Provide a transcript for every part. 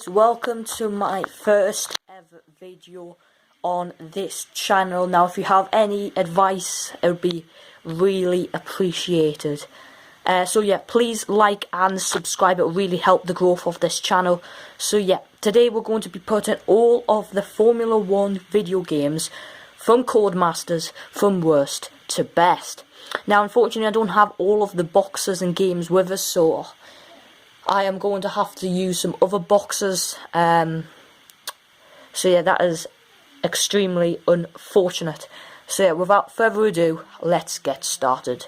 Welcome to my first ever video on this channel. Now if you have any advice, it would be really appreciated. So yeah, please like and subscribe, it will really help the growth of this channel. So yeah, today we're going to be putting all of the Formula 1 video games from Codemasters from worst to best. Now unfortunately I don't have all of the boxes and games with us, so I am going to have to use some other boxes. So yeah, that is extremely unfortunate. So yeah, without further ado, let's get started.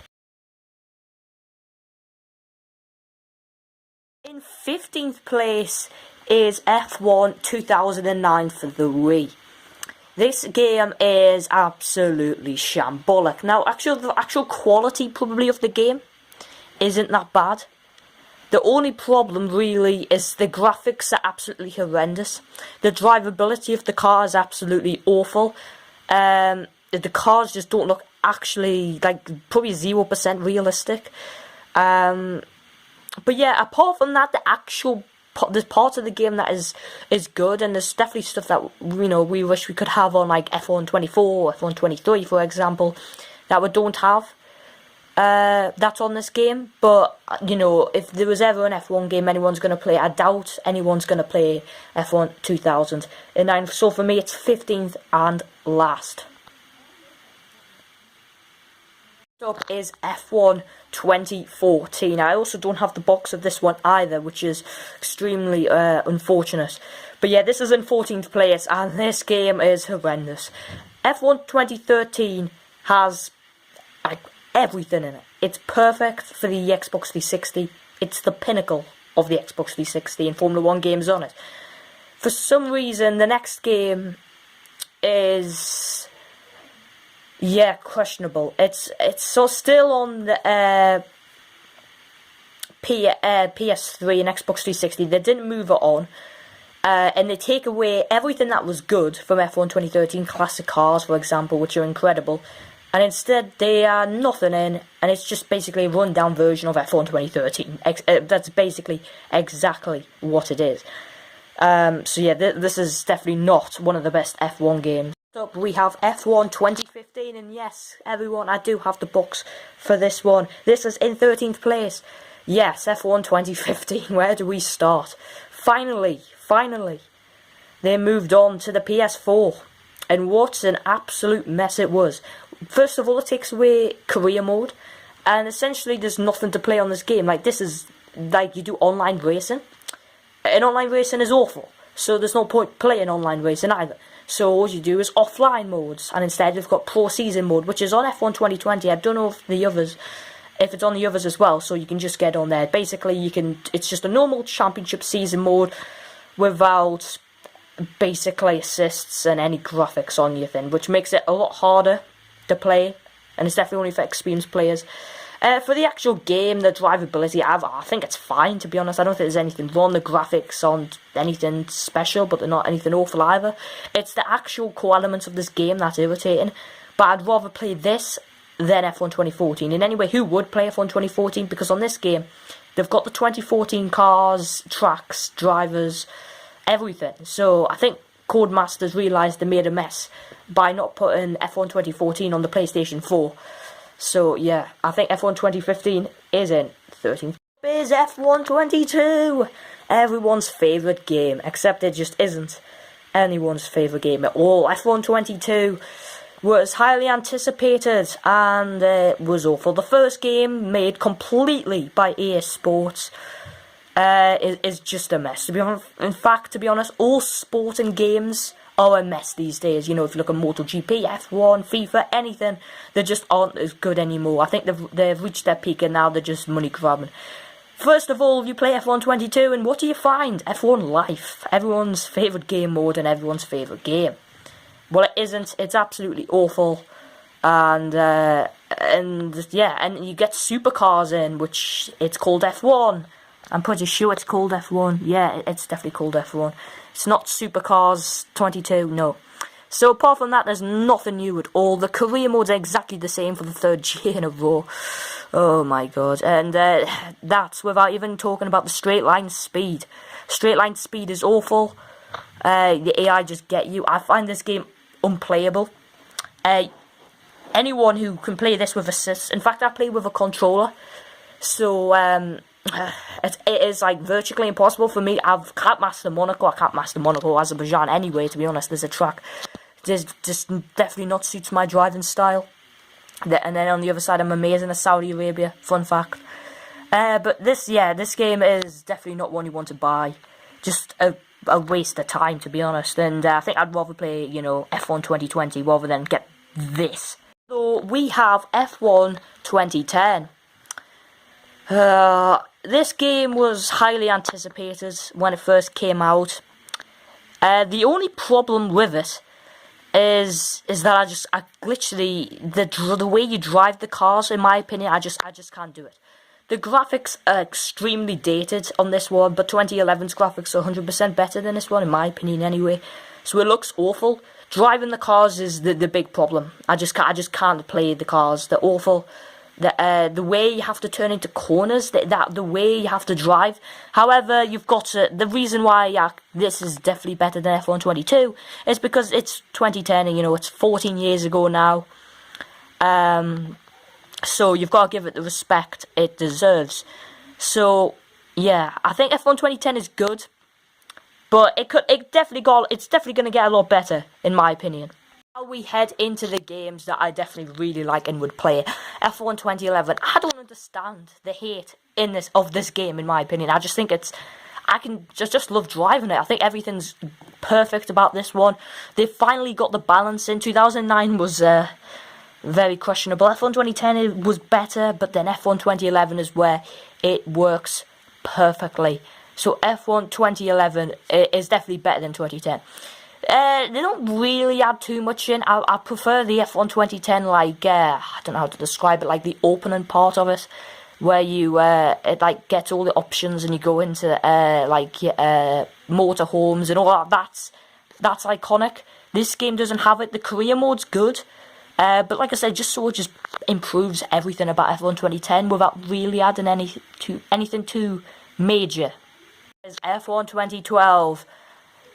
In 15th place is F1 2009 for the Wii. This game is absolutely shambolic. Now, the actual quality probably of the game isn't that bad. The only problem really is the graphics are absolutely horrendous. The drivability of the car is absolutely awful. The cars just don't look actually, like, probably 0% realistic. But yeah, apart from that, there's parts of the game that is good, and there's definitely stuff that, you know, we wish we could have on, like F1 24, F1 23 for example, that we don't have. That's on this game, but you know, if there was ever an F1 game anyone's going to play, I doubt anyone's going to play F1 2009. So for me, it's 15th and last. Next up is F1 2014. I also don't have the box of this one either, which is extremely unfortunate. But yeah, this is in 14th place, and this game is horrendous. F1 2013 has, like, everything in it. It's perfect for the Xbox 360. It's the pinnacle of the Xbox 360 and Formula 1 games on it. For some reason, the next game is, yeah, questionable. It's so still on the PS3 and Xbox 360. They didn't move it on. And they take away everything that was good from F1 2013, classic cars, for example, which are incredible. And instead, they are nothing in, and it's just basically a run-down version of F1 2013. That's basically exactly what it is. So yeah, this is definitely not one of the best F1 games. Next up, we have F1 2015, and yes, everyone, I do have the box for this one. This is in 13th place. Yes, F1 2015, where do we start? Finally, they moved on to the PS4. And what an absolute mess it was. First of all, it takes away career mode, and essentially there's nothing to play on this game. Like, this is like you do online racing, and online racing is awful, so there's no point playing online racing either. So all you do is offline modes, and instead you've got Pro Season mode, which is on F1 2020. I don't know if it's on the others as well, so you can just get on there. Basically, it's just a normal championship season mode without basically assists and any graphics on your thing, which makes it a lot harder to play, and it's definitely only for experienced players. For the actual game, the drivability, I think it's fine, to be honest. I don't think there's anything wrong. The graphics aren't anything special, but they're not anything awful either. It's the actual core elements of this game that's irritating, but I'd rather play this than F1 2014. And anyway, who would play F1 2014? Because on this game, they've got the 2014 cars, tracks, drivers, everything. So I think Codemasters realised they made a mess by not putting F1 2014 on the PlayStation 4. So yeah, I think F1 2015 is in 13th. Is F1 22, everyone's favourite game, except it just isn't anyone's favourite game at all. F1 22 was highly anticipated, and it was awful. The first game, made completely by EA Sports, is just a mess. To be honest, in fact, to be honest, all sporting games are a mess these days. You know, if you look at MotoGP, F1, FIFA, anything, they just aren't as good anymore. I think they've reached their peak, and now they're just money grabbing. First of all, you play F1 22, and what do you find? F1 Life, everyone's favourite game mode and everyone's favourite game. Well, it isn't. It's absolutely awful. And yeah, and you get supercars in, which it's called F1. I'm pretty sure it's called F1. Yeah, it's definitely called F1. It's not Supercars 22, no. So apart from that, there's nothing new at all. The career mode's exactly the same for the third year in a row. Oh my god. And that's without even talking about the straight line speed. Straight line speed is awful. The AI just get you. I find this game unplayable. Anyone who can play this with assists. In fact, I play with a controller. So, it is like virtually impossible for me. I can't master Monaco. I can't master Monaco, Azerbaijan anyway, to be honest. There's a track just definitely not suits my driving style. And then on the other side, I'm amazing at Saudi Arabia. Fun fact. But this game is definitely not one you want to buy. Just a waste of time, to be honest. And I think I'd rather play, you know, F1 2020 rather than get this. So we have F1 2010. This game was highly anticipated when it first came out. The only problem with it is that I literally the way you drive the cars, in my opinion, I just can't do it. The graphics are extremely dated on this one, but 2011's graphics are 100% better than this one, in my opinion, anyway. So it looks awful. Driving the cars is the big problem. I just can't play the cars. They're awful. The way you have to turn into corners, the way you have to drive. However, you've got to, the reason why this is definitely better than F1 22 is because it's 2010 and, you know, it's 14 years ago now. So you've got to give it the respect it deserves. So yeah, I think F1 2010 is good, but it's definitely going to get a lot better, in my opinion. Now we head into the games that I definitely really like and would play. F1 2011. I don't understand the hate of this game, in my opinion. I just think I can just love driving it. I think everything's perfect about this one. They finally got the balance in. 2009 was very questionable. F1 2010 it was better, but then F1 2011 is where it works perfectly. So F1 2011 is definitely better than 2010. They don't really add too much in. I prefer the F1 2010, like, I don't know how to describe it, like the opening part of it, where you, it, like, gets all the options and you go into, motorhomes and all that. That's iconic. This game doesn't have it. The career mode's good, but like I said, just improves everything about F1 2010 without really adding anything too major. There's F1 2012.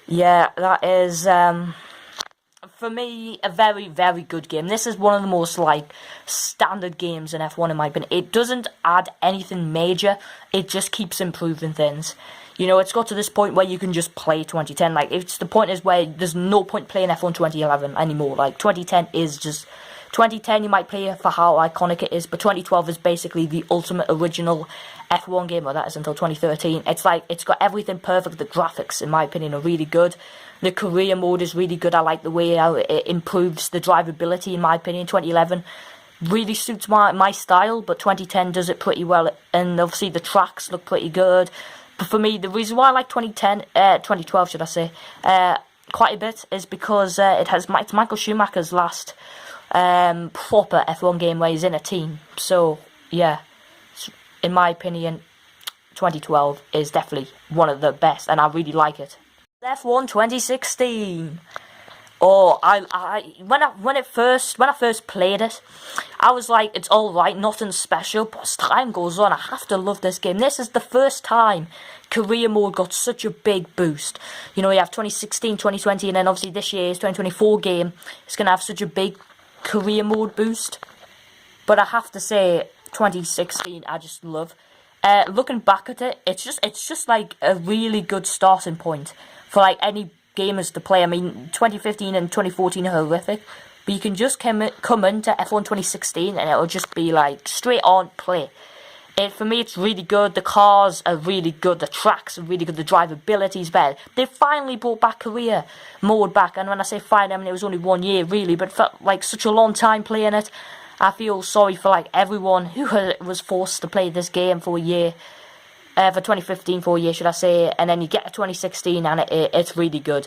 Yeah, that is, for me, a very, very good game. This is one of the most, like, standard games in F1, in my opinion. It doesn't add anything major. It just keeps improving things. You know, it's got to this point where you can just play 2010. Like, the point is where there's no point playing F1 2011 anymore. Like, 2010 is just... 2010 you might play it for how iconic it is, but 2012 is basically the ultimate original F1 game. Well, that is until 2013. It's like, it's got everything perfect. The graphics, in my opinion, are really good. The career mode is really good. I like the way how it improves the drivability, in my opinion. 2011 really suits my style, but 2010 does it pretty well. And obviously the tracks look pretty good. But for me, the reason why I like 2012, should I say, quite a bit is because it's Michael Schumacher's last proper F1 game where he's in a team. So yeah, in my opinion, 2012 is definitely one of the best, and I really like it. F1 2016. Oh, when I first played it, I was like, it's all right, nothing special. But as time goes on, I have to love this game. This is the first time career mode got such a big boost. You know, you have 2016, 2020, and then obviously this year's 2024 game is gonna have such a big career mode boost. But I have to say, 2016 I just love. Looking back at it, it's just like a really good starting point for like any gamers to play. I mean, 2015 and 2014 are horrific, but you can just come into F1 2016 and it'll just be like straight on play. For me, it's really good. The cars are really good. The tracks are really good. The drivability is better. They finally brought back career mode back. And when I say finally, I mean it was only 1 year, really. But it felt like such a long time playing it. I feel sorry for like everyone who was forced to play this game for a year. For 2015 for a year, should I say. And then you get to 2016 and it's really good.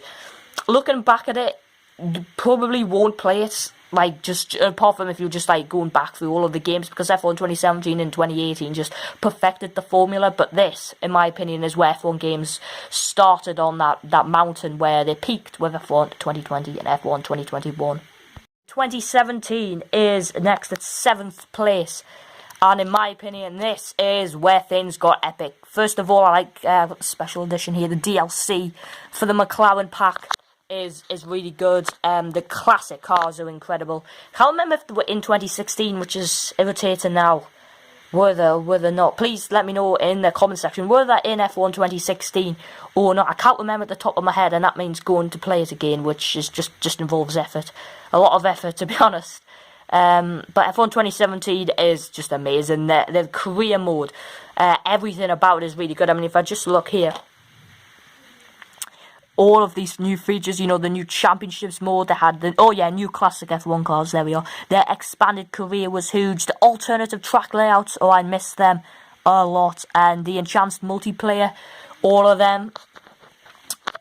Looking back at it, you probably won't play it like, just apart from if you're just like going back through all of the games, because F1 2017 and 2018 just perfected the formula. But this, in my opinion, is where F1 games started on that mountain where they peaked with F1 2020 and F1 2021. 2017 is next at 7th place. And in my opinion, this is where things got epic. First of all, I like the special edition here, the DLC for the McLaren pack. Is really good. The classic cars are incredible. Can't remember if they were in 2016, which is irritating now. Were they not? Please let me know in the comment section. Were they in F1 2016 or not? I can't remember at the top of my head, and that means going to play it again, which is just involves effort. A lot of effort, to be honest. But F1 2017 is just amazing. The career mode, everything about it is really good. I mean, if I just look here, all of these new features, you know, the new championships mode, they had new classic F1 cars, there we are. Their expanded career was huge. The alternative track layouts, I missed them a lot. And the enhanced multiplayer, all of them.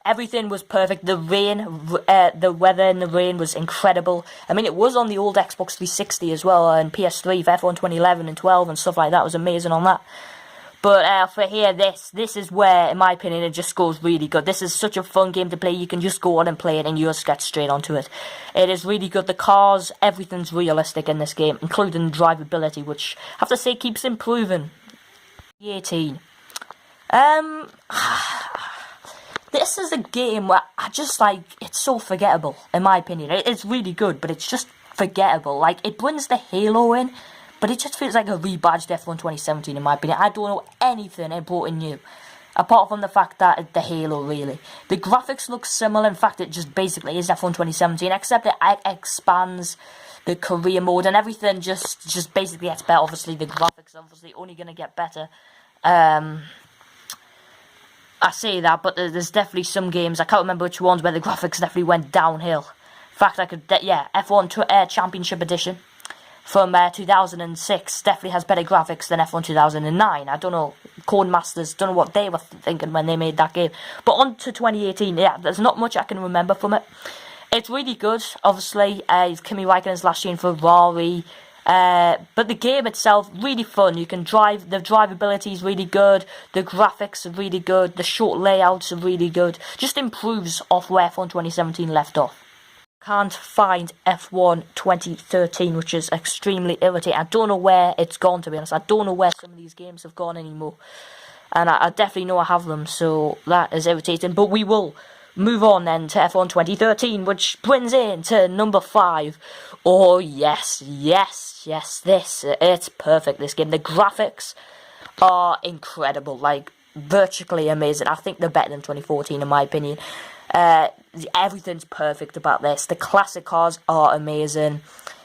Everything was perfect. The rain, the weather in the rain was incredible. I mean, it was on the old Xbox 360 as well, and PS3 for F1 2011 and 12 and stuff like that. It was amazing on that. But for here, this is where, in my opinion, it just goes really good. This is such a fun game to play. You can just go on and play it and you just get straight onto it. It is really good. The cars, everything's realistic in this game, including drivability, which I have to say keeps improving. 18. This is a game where I just like, it's so forgettable, in my opinion. It's really good, but it's just forgettable. Like, it brings the halo in, but it just feels like a rebadged F1 2017, in my opinion. I don't know anything it brought in new, apart from the fact that the halo, really. The graphics look similar. In fact, it just basically is F1 2017, except it expands the career mode, and everything just basically gets better. Obviously, the graphics are obviously only going to get better. I say that, but there's definitely some games, I can't remember which ones, where the graphics definitely went downhill. In fact, F1 Championship Edition from 2006 definitely has better graphics than F1 2009. I don't know, Codemasters, don't know what they were thinking when they made that game. But on to 2018, there's not much I can remember from it. It's really good, obviously. Kimi Räikkönen's last year in Ferrari. But the game itself, really fun. You can drive, the drivability is really good, the graphics are really good, the short layouts are really good. Just improves off where F1 2017 left off. Can't find F1 2013, which is extremely irritating. I don't know where it's gone, to be honest. I don't know where some of these games have gone anymore. And I definitely know I have them, so that is irritating. But we will move on then to F1 2013, which brings in to number 5. Oh, yes, it's perfect, this game. The graphics are incredible, like, virtually amazing. I think they're better than 2014, in my opinion. Everything's perfect about this. The classic cars are amazing.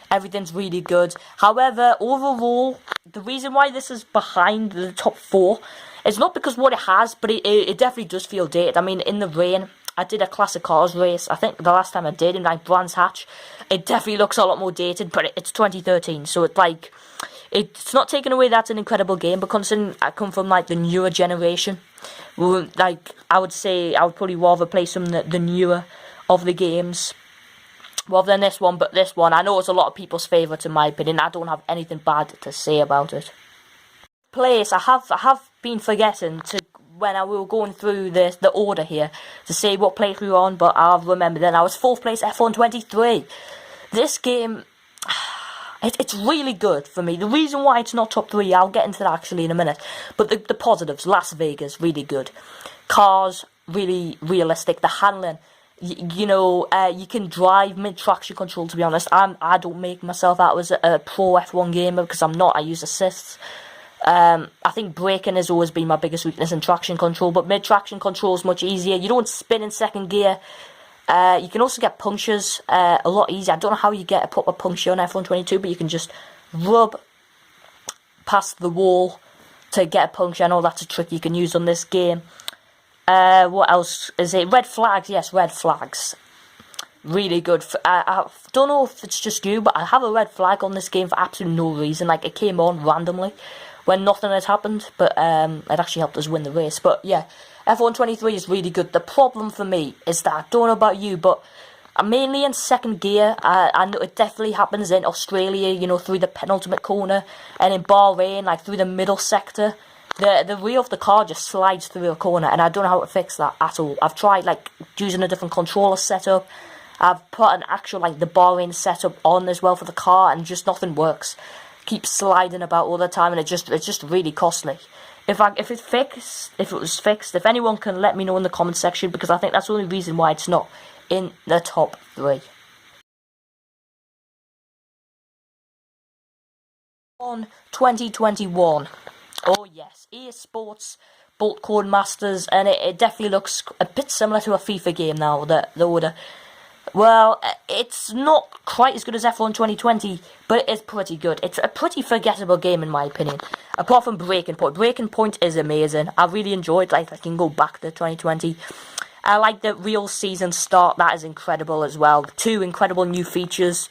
Everything's really good. However, overall, the reason why this is behind the top 4 is not because what it has, but it definitely does feel dated. I mean, in the rain, I did a classic cars race, I think the last time I did, in like Brands Hatch. It definitely looks a lot more dated, but it's 2013, so it's like, it's not taking away that's an incredible game, but considering I come from like the newer generation, like, I would say I would probably rather play some of the newer of the games rather than this one. But this one, I know it's a lot of people's favourite in my opinion. I don't have anything bad to say about it. Place, I have been forgetting to, when we were going through the order here, to say what place we were on, but I've remembered then. I was 4th place, F1 23. This game, it's really good for me. The reason why it's not top 3, I'll get into that actually in a minute. But the positives, Las Vegas, really good. Cars, really realistic. The handling, you can drive mid-traction control, to be honest. I don't make myself out as a pro F1 gamer, because I'm not. I use assists. I think braking has always been my biggest weakness in traction control, but mid-traction control is much easier. You don't spin in second gear. You can also get punctures a lot easier. I don't know how you get a proper puncture on F1 22, but you can just rub past the wall to get a puncture. I know that's a trick you can use on this game. What else is it? Red flags, yes, red flags. Really good. I don't know if it's just you, but I have a red flag on this game for absolutely no reason. Like, it came on randomly when nothing had happened, but it actually helped us win the race. But yeah, F1 23 is really good. The problem for me is that, I don't know about you, but mainly in second gear. I know it definitely happens in Australia, you know, through the penultimate corner, and in Bahrain, like through the middle sector. The rear of the car just slides through a corner, and I don't know how to fix that at all. I've tried, like, using a different controller setup. I've put an actual, like, the Bahrain setup on as well for the car, and just nothing works. Keeps sliding about all the time, and it's just really costly. If it was fixed, if anyone can let me know in the comment section, because I think that's the only reason why it's not in the top 3. On 2021. Oh yes, EA Sports bought Codemasters, and it definitely looks a bit similar to a FIFA game now. The order. Well, it's not quite as good as F1 2020, but it is pretty good. It's a pretty forgettable game in my opinion. Apart from Breaking Point. Breaking Point is amazing. I really enjoyed, like, I can go back to 2020. I like the real season start. That is incredible as well. 2 incredible new features.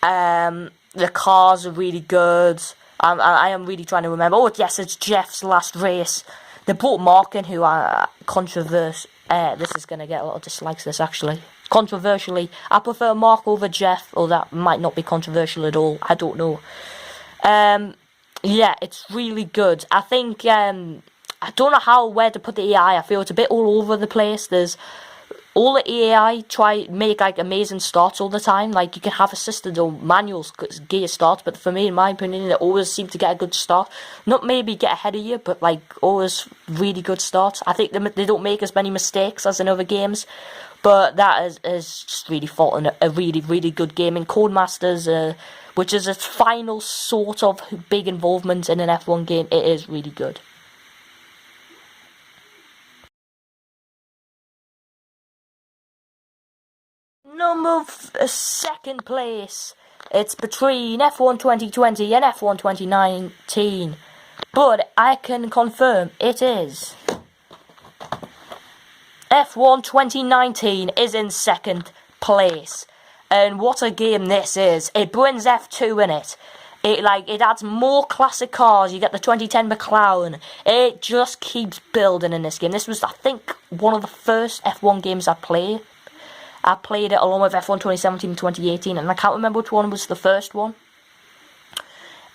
The cars are really good. I am really trying to remember. Oh, yes, it's Jeff's last race. They brought Mark in, who are controversial. This is going to get a lot of dislikes, this, actually. Controversially, I prefer Mark over Jeff, or that might not be controversial at all. I don't know. Yeah, it's really good. I think, I don't know where to put the AI. I feel it's a bit all over the place. There's all the AI make like amazing starts all the time. Like, you can have assisted or manual gear starts, but for me, in my opinion, they always seem to get a good start. Not maybe get ahead of you, but like always really good starts. I think they don't make as many mistakes as in other games, but that is just really faulting a really, really good game in Codemasters, which is its final sort of big involvement in an F1 game. It is really good. Second place. It's between F1 2020 and F1 2019. But I can confirm it is. F1 2019 is in second place. And what a game this is. It brings F2 in it. It adds more classic cars. You get the 2010 McLaren. It just keeps building in this game. This was, I think, one of the first F1 games I played. I played it along with F1 2017 and 2018, and I can't remember which one was the first one.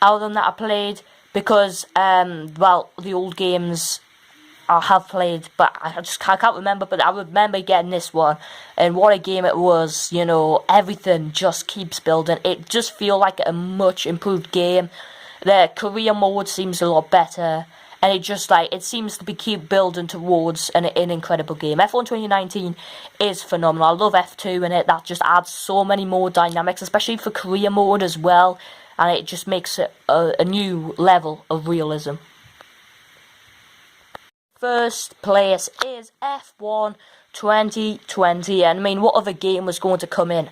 Other than that, I played, because, well, the old games I have played, but I can't remember, but I remember getting this one, and what a game it was. You know, everything just keeps building. It just feels like a much improved game. The career mode seems a lot better. And it just, it seems to keep building towards an incredible game. F1 2019 is phenomenal. I love F2 in it. That just adds so many more dynamics, especially for career mode as well. And it just makes it a new level of realism. First place is F1 2020. And I mean, what other game was going to come in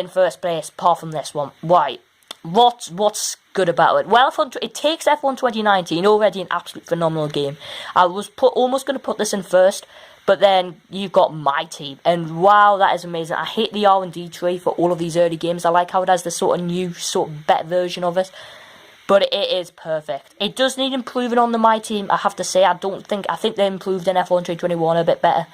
first place apart from this one? Why? What's good about it? Well, it takes F1 2019, already an absolute phenomenal game. I was almost going to put this in first, but then you've got My Team, and wow, that is amazing. I hate the R&D tree for all of these early games. I like how it has this sort of new, sort of better version of it, but it is perfect. It does need improving on the My Team, I have to say. I think they improved in F1 2021 a bit better.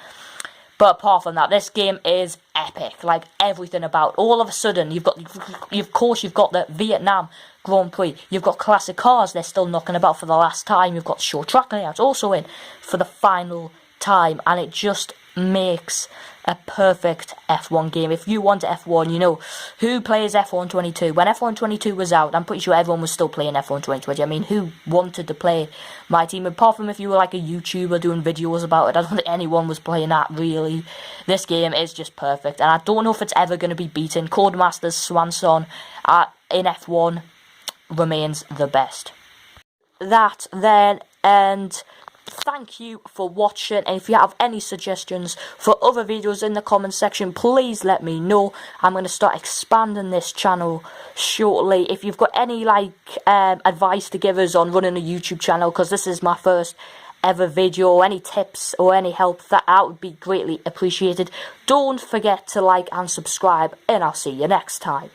But apart from that, this game is epic. Like, everything about. All of a sudden, you've got the Vietnam Grand Prix. You've got classic cars. They're still knocking about for the last time. You've got short track layouts also in for the final time, and it just makes a perfect F1 game. If you want F1, you know, who plays F1 22? When F1 22 was out, I'm pretty sure everyone was still playing F1 2020. I mean, who wanted to play My Team? Apart from if you were like a YouTuber doing videos about it, I don't think anyone was playing that, really. This game is just perfect, and I don't know if it's ever going to be beaten. Codemasters Swanson in F1 remains the best. That then, and thank you for watching, and if you have any suggestions for other videos in the comment section, please let me know. I'm going to start expanding this channel shortly. If you've got any advice to give us on running a YouTube channel, because this is my first ever video, or any tips or any help, that would be greatly appreciated. Don't forget to like and subscribe, and I'll see you next time.